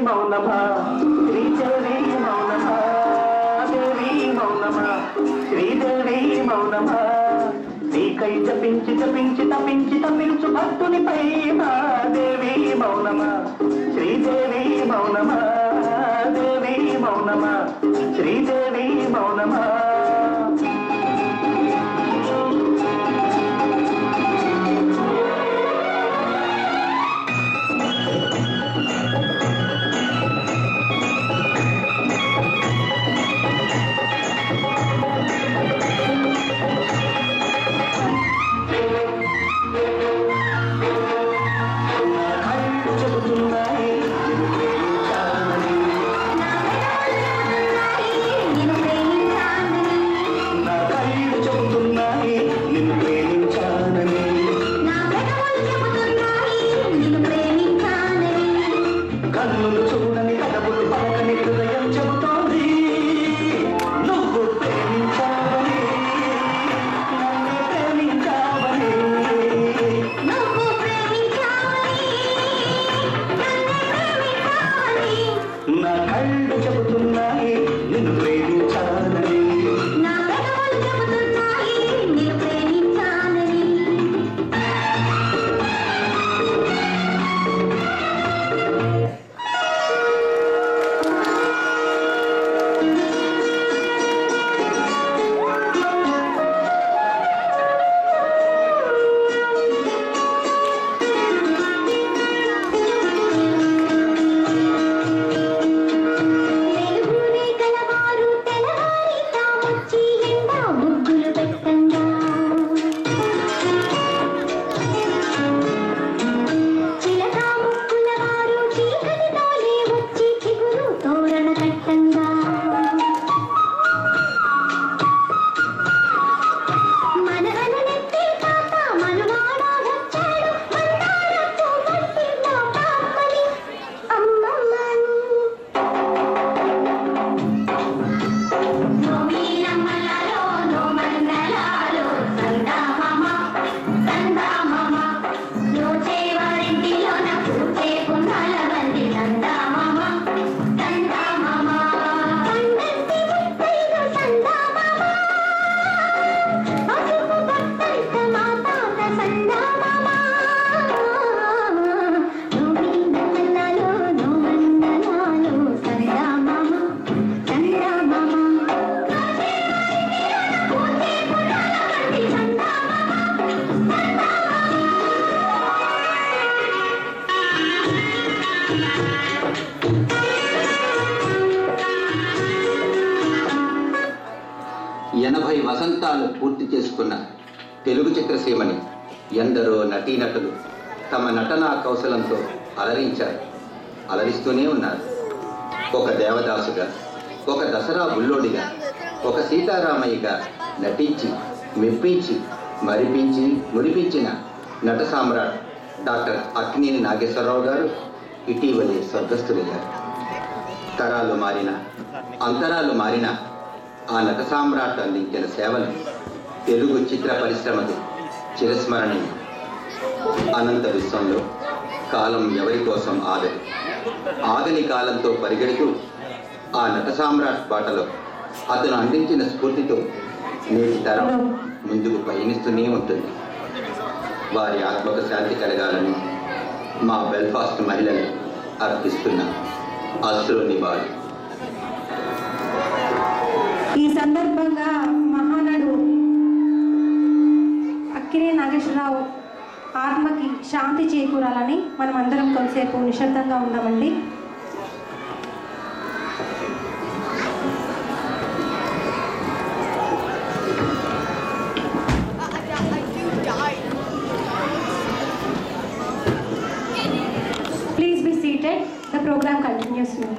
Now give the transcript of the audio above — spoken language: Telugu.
మౌనమా శ్రీదేవి మౌనమా దేవి మౌనమా శ్రీదేవి మౌనమా నీకై జపించి జపించి తపించి తపించు భక్తుని ప్రేమ దేవి మౌనమా శ్రీదేవి మౌనమా దేవి మౌనమా శ్రీదేవి మౌనమా నేను ప్రేమించాను 80 వసంతాలు పూర్తి చేసుకున్న తెలుగు చిత్రసీమని ఎందరో నటీనటులు తమ నటనా కౌశలంతో అలరించారు, అలరిస్తూనే ఉన్నారు. ఒక దేవదాసుగా, ఒక దసరా బుల్లోడిగా, ఒక సీతారామయ్యగా నటించి మెప్పించి మరిపించి మురిపించిన నట సామ్రాట్ డాక్టర్ అక్కినేని నాగేశ్వరరావు గారు ఇటీవలే స్వర్గస్థులయ్యారు. తరాలు మారిన అంతరాలు మారిన ఆ నట సామ్రాట్ అందించిన సేవలు తెలుగు చిత్ర పరిశ్రమకు చిరస్మరణీయం. అనంత విశ్వంలో కాలం ఎవరి కోసం ఆగదు. ఆగని కాలంతో పరిగెడుతూ ఆ నట సామ్రాట్ బాటలో అతను అందించిన స్ఫూర్తితో నేటి తరం ముందుకు పయనిస్తూనే ఉంటుంది. వారి ఆత్మకు శాంతి కలగాలని మా బెల్ఫాస్ట్ మహిళలు అర్పిస్తున్న అశ్రు నివాళి. ఈ సందర్భంగా మహానడు అక్కినేని నాగేశ్వరరావు ఆత్మకి శాంతి చేకూరాలని మనం అందరం కొంతసేపు నిశ్శబ్దంగా ఉందామండి. Please be seated. The program continues now.